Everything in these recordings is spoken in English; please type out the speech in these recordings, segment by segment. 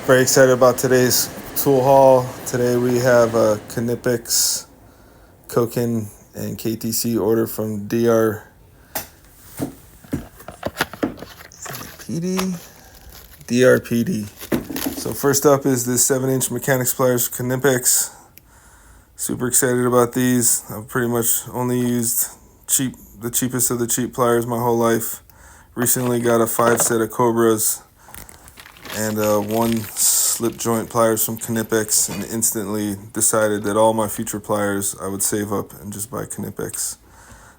Very excited about today's tool haul. Today we have a Knipex, Koken, and KTC order from DRPD. So first up is this 7-inch mechanics pliers for Knipex. Super excited about these. I've pretty much only used the cheapest of the cheap pliers my whole life. Recently got a 5 set of Cobras and 1 slip joint pliers from Knipex, and instantly decided that all my future pliers I would save up and just buy Knipex.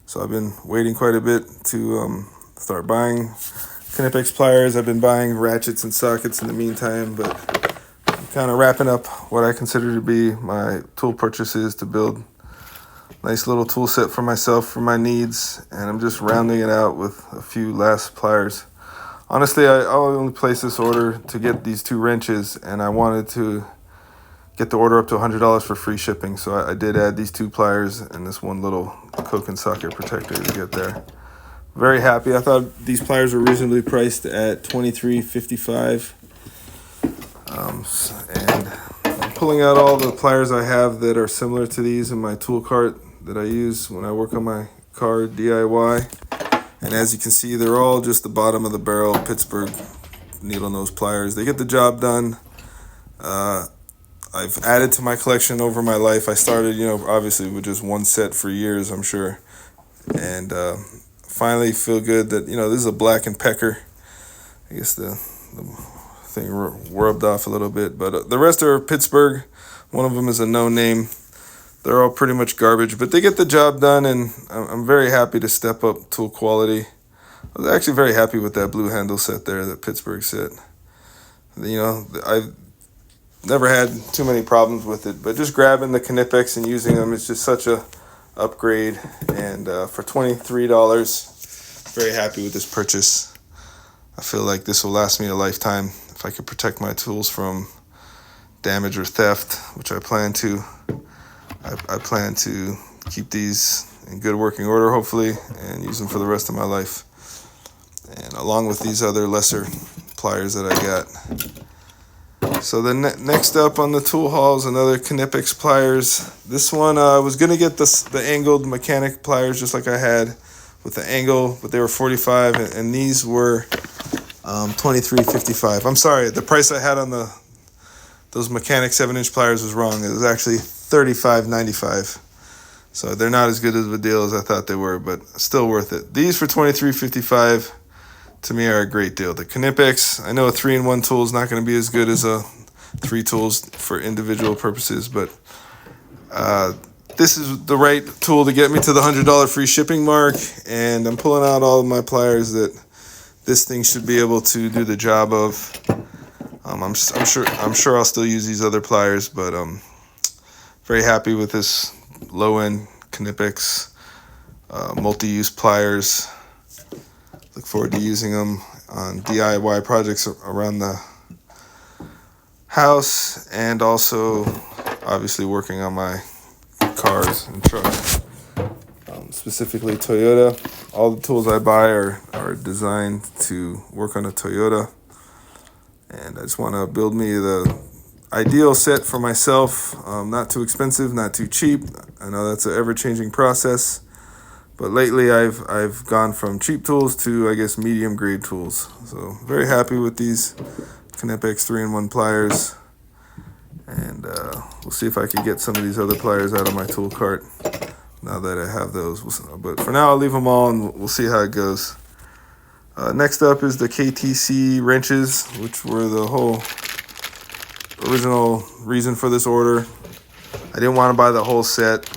So I've been waiting quite a bit to start buying Knipex pliers. I've been buying ratchets and sockets in the meantime, but I'm kind of wrapping up what I consider to be my tool purchases to build a nice little tool set for myself, for my needs, and I'm just rounding it out with a few last pliers. Honestly, I only placed this order to get these 2 wrenches, and I wanted to get the order up to $100 for free shipping. So I did add these 2 pliers and this 1 little Koken socket protector to get there. Very happy. I thought these pliers were reasonably priced at $23.55. And I'm pulling out all the pliers I have that are similar to these in my tool cart that I use when I work on my car DIY. And as you can see, they're all just the bottom of the barrel Pittsburgh needle nose pliers. They get the job done. I've added to my collection over my life. I started, obviously with just 1 set for years, I'm sure. And finally feel good that, this is a Black & Pecker. I guess the thing rubbed off a little bit. But the rest are Pittsburgh. One of them is a no-name. They're all pretty much garbage, but they get the job done, and I'm very happy to step up tool quality. I was actually very happy with that blue handle set there, that Pittsburgh set. I've never had too many problems with it, but just grabbing the Knipex and using them is just such a upgrade. And for $23, very happy with this purchase. I feel like this will last me a lifetime if I could protect my tools from damage or theft, which I plan to. I plan to keep these in good working order, hopefully, and use them for the rest of my life. And along with these other lesser pliers that I got. So the next up on the tool haul is another Knipex pliers. This one, I was going to get the angled mechanic pliers just like I had with the angle, but they were $45, and these were $23.55. I'm sorry, the price I had on those mechanic 7-inch pliers was wrong. It was actually $35.95. So they're not as good of a deal as I thought they were, but still worth it. These for $23.55 to me are a great deal. The Knipex, I know a 3-in-1 tool is not going to be as good as a 3 tools for individual purposes, but this is the right tool to get me to the $100 free shipping mark, and I'm pulling out all of my pliers that this thing should be able to do the job of. I'm sure I'll still use these other pliers, but very happy with this low-end Knipex multi-use pliers. Look forward to using them on DIY projects around the house, and also obviously working on my cars and trucks, specifically Toyota. All the tools I buy are designed to work on a Toyota, and I just want to build me the ideal set for myself. Not too expensive, not too cheap. I know that's an ever-changing process, but lately I've gone from cheap tools to, I guess, medium grade tools. So very happy with these Knipex 3-in-1 pliers, and we'll see if I can get some of these other pliers out of my tool cart now that I have those. But for now, I'll leave them all, and we'll see how it goes. Next up is the KTC wrenches, which were the whole original reason for this order. I didn't want to buy the whole set.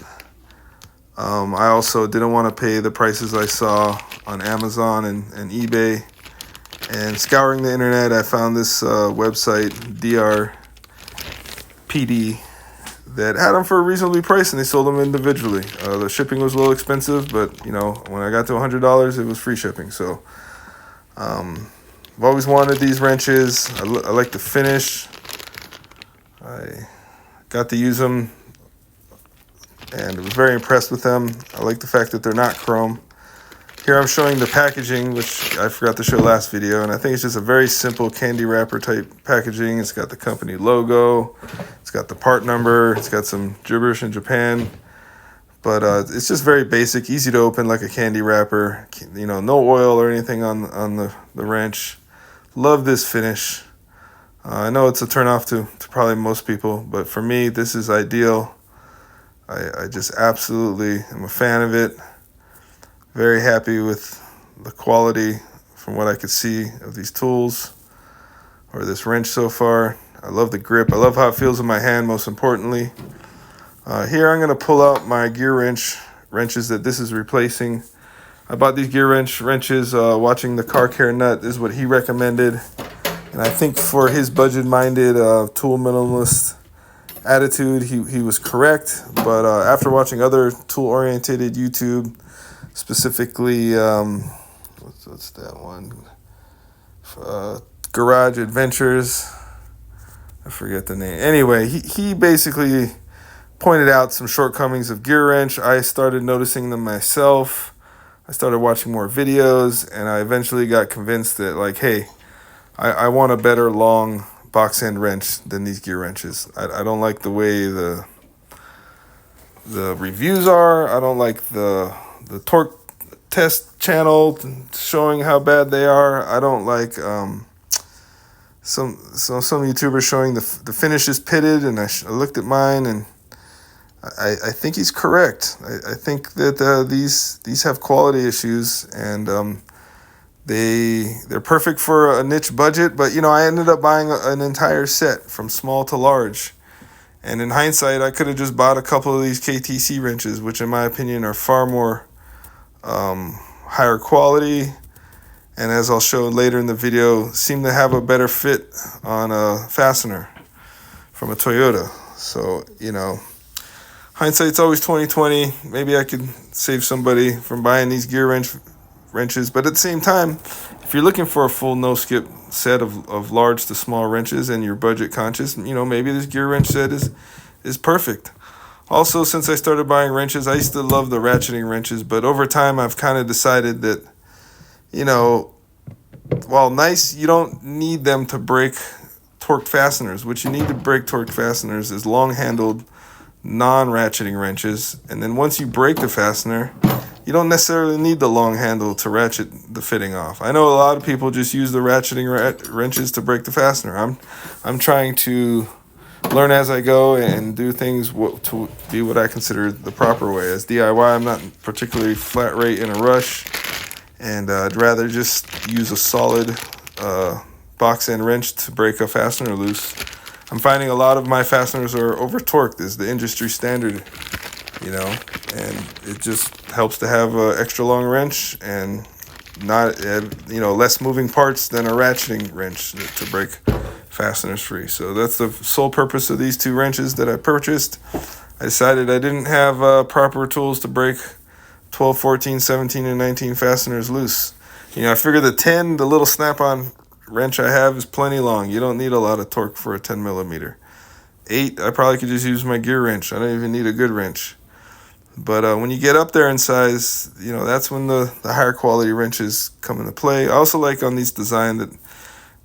I also didn't want to pay the prices I saw on Amazon and eBay. And scouring the internet, I found this website, DRPD, that had them for a reasonably price, and they sold them individually. The shipping was a little expensive, but when I got to $100, it was free shipping. So I've always wanted these wrenches. I like the finish. I got to use them and I was very impressed with them. I like the fact that they're not chrome. Here I'm showing the packaging, which I forgot to show last video, and I think it's just a very simple candy wrapper type packaging. It's got the company logo, it's got the part number, it's got some gibberish in Japan, but it's just very basic, easy to open like a candy wrapper. You know, no oil or anything on the wrench. Love this finish. I know it's a turnoff to probably most people, but for me, this is ideal. I just absolutely am a fan of it. Very happy with the quality from what I could see of these tools or this wrench so far. I love the grip. I love how it feels in my hand, most importantly. Here I'm going to pull out my gear wrenches that this is replacing. I bought these gear wrenches watching the Car Care Nut. This is what he recommended. And I think for his budget-minded tool minimalist attitude, he was correct. But after watching other tool-oriented YouTube, specifically, what's that one? Garage Adventures. I forget the name. Anyway, he basically pointed out some shortcomings of gear wrench. I started noticing them myself. I started watching more videos, and I eventually got convinced that, like, hey, I want a better long box end wrench than these gear wrenches. I don't like the way the reviews are. I don't like the torque test channel showing how bad they are. I don't like some YouTubers showing the finish is pitted, and I looked at mine, and I think he's correct. I think that these have quality issues, and they're perfect for a niche budget. But you know, I ended up buying an entire set from small to large. And in hindsight, I could have just bought a couple of these KTC wrenches, which in my opinion are far more higher quality, and as I'll show later in the video, seem to have a better fit on a fastener from a Toyota. So, you know, hindsight's always 20/20. Maybe I could save somebody from buying these gear wrenches, but at the same time, if you're looking for a full no-skip set of large to small wrenches and you're budget conscious, you know, maybe this gear wrench set is perfect. Also, since I started buying wrenches, I used to love the ratcheting wrenches, but over time I've kind of decided that, you know, while nice, you don't need them to break torqued fasteners. What you need to break torqued fasteners is long-handled, non-ratcheting wrenches, and then once you break the fastener, you don't necessarily need the long handle to ratchet the fitting off. I know a lot of people just use the ratcheting wrenches to break the fastener. I'm trying to learn as I go and do things to be what I consider the proper way. As DIY, I'm not particularly flat rate in a rush, and I'd rather just use a solid box end wrench to break a fastener loose. I'm finding a lot of my fasteners are over torqued, is the industry standard, you know, and it just helps to have an extra long wrench and not, you know, less moving parts than a ratcheting wrench to break fasteners free. So that's the sole purpose of these two wrenches that I purchased. I decided I didn't have proper tools to break 12, 14, 17, and 19 fasteners loose. You know, I figure the 10, the little snap-on wrench I have is plenty long. You don't need a lot of torque for a 10 millimeter. 8, I probably could just use my gear wrench. I don't even need a good wrench. But when you get up there in size, you know, that's when the higher quality wrenches come into play. I also like on these design that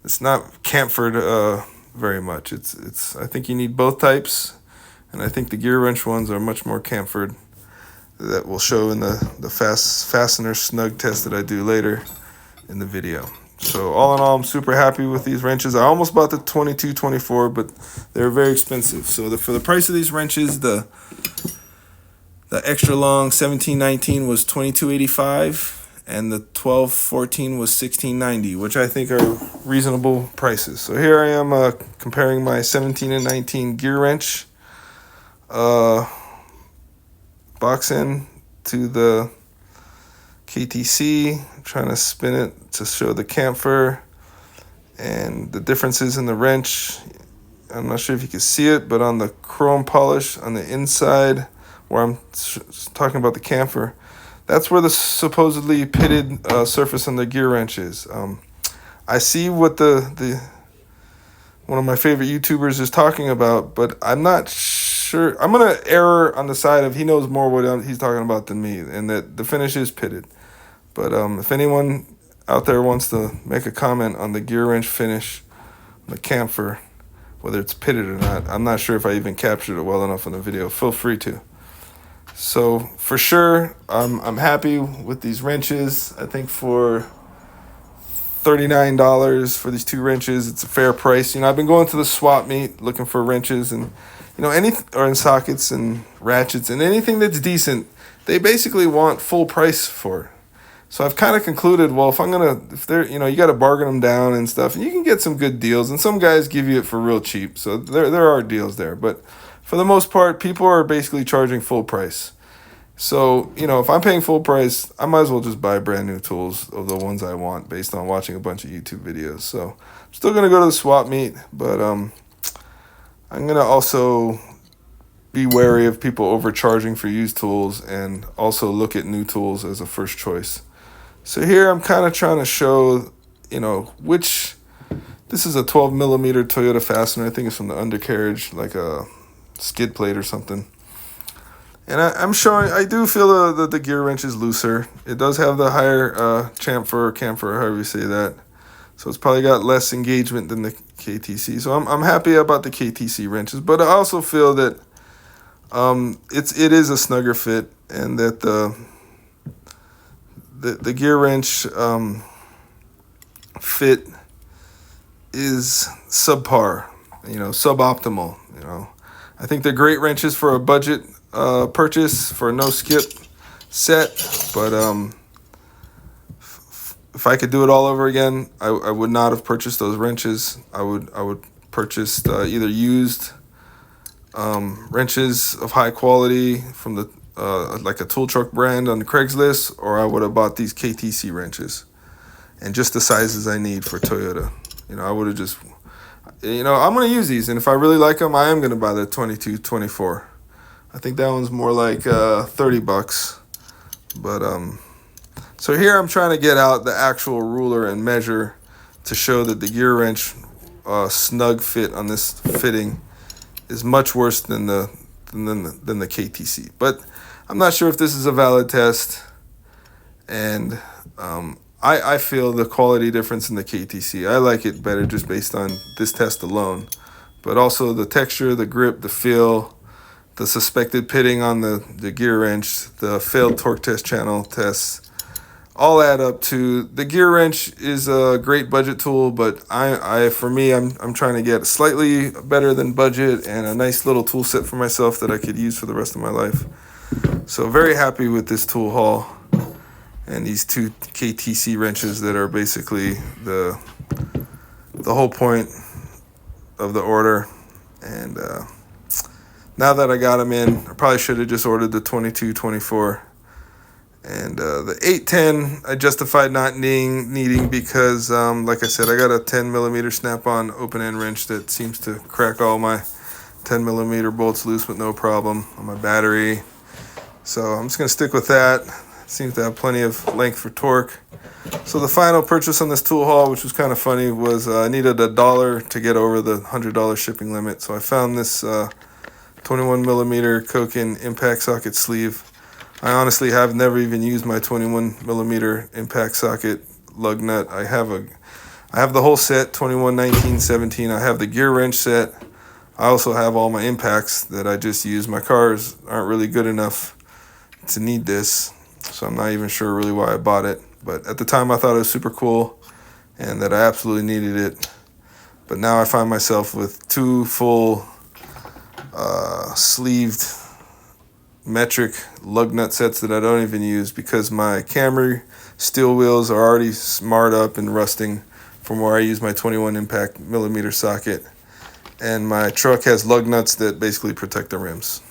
it's not chamfered very much. It's I think you need both types, and I think the gear wrench ones are much more chamfered. That will show in the fastener snug test that I do later in the video. So all in all, I'm super happy with these wrenches. I almost bought the 22-24, but they're very expensive. So for the price of these wrenches, the extra long 17-19 was $22.85, and the 12-14 was $16.90, which I think are reasonable prices. So here I am comparing my 17 and 19 gear wrench box end to the KTC, trying to spin it to show the chamfer and the differences in the wrench. I'm not sure if you can see it, but on the chrome polish on the inside, where I'm talking about the chamfer, that's where the supposedly pitted surface on the gear wrench is. I see what the one of my favorite YouTubers is talking about, but I'm not sure. I'm gonna err on the side of he knows more what he's talking about than me, and that the finish is pitted. But if anyone out there wants to make a comment on the gear wrench finish, the camphor, whether it's pitted or not, I'm not sure if I even captured it well enough in the video. Feel free to. So for sure, I'm happy with these wrenches. I think for $39 for these 2 wrenches, it's a fair price. You know, I've been going to the swap meet looking for wrenches and, you know, or in sockets and ratchets and anything that's decent, they basically want full price for. So I've kind of concluded, well, if they're, you know, you got to bargain them down and stuff, and you can get some good deals, and some guys give you it for real cheap. So there are deals there, but for the most part, people are basically charging full price. So, you know, if I'm paying full price, I might as well just buy brand new tools of the ones I want based on watching a bunch of YouTube videos. So I'm still going to go to the swap meet, but I'm going to also be wary of people overcharging for used tools and also look at new tools as a first choice. So here I'm kind of trying to show, you know, this is a 12 millimeter Toyota fastener. I think it's from the undercarriage, like a skid plate or something. And I'm showing, I do feel that the gear wrench is looser. It does have the higher chamfer or camphor, however you say that. So it's probably got less engagement than the KTC. So I'm happy about the KTC wrenches. But I also feel that it is a snugger fit, and that the gear wrench fit is subpar, you know, suboptimal, you know. I think they're great wrenches for a budget purchase for a no skip set, but if I could do it all over again, I would not have purchased those wrenches. I would purchase either used wrenches of high quality from the like a tool truck brand on the Craigslist, or I would have bought these KTC wrenches and just the sizes I need for Toyota. You know, I would have just, you know, I'm going to use these, and if I really like them, I am going to buy the 2224. I think that one's more like $30. But so here I'm trying to get out the actual ruler and measure to show that the gear wrench snug fit on this fitting is much worse than the KTC. But I'm not sure if this is a valid test, and I feel the quality difference in the KTC. I like it better just based on this test alone, but also the texture, the grip, the feel, the suspected pitting on the gear wrench, the failed torque test channel tests, all add up to the gear wrench is a great budget tool, but for me, I'm trying to get slightly better than budget and a nice little tool set for myself that I could use for the rest of my life. So very happy with this tool haul and these 2 KTC wrenches that are basically the whole point of the order. And now that I got them in, I probably should have just ordered the 2224. And the 810 I justified not needing because, like I said, I got a 10 millimeter snap-on open-end wrench that seems to crack all my 10 millimeter bolts loose with no problem on my battery. So I'm just going to stick with that. It seems to have plenty of length for torque. So the final purchase on this tool haul, which was kind of funny, was I needed $1 to get over the $100 shipping limit. So I found this 21 millimeter Koken impact socket sleeve. I honestly have never even used my 21 millimeter impact socket lug nut. I have the whole set, 21, 19, 17. I have the gear wrench set. I also have all my impacts that I just use. My cars aren't really good enough to need this, so I'm not even sure really why I bought it. But at the time I thought it was super cool and that I absolutely needed it. But now I find myself with 2 full sleeved metric lug nut sets that I don't even use because my Camry steel wheels are already marred up and rusting from where I use my 21 impact millimeter socket, and my truck has lug nuts that basically protect the rims.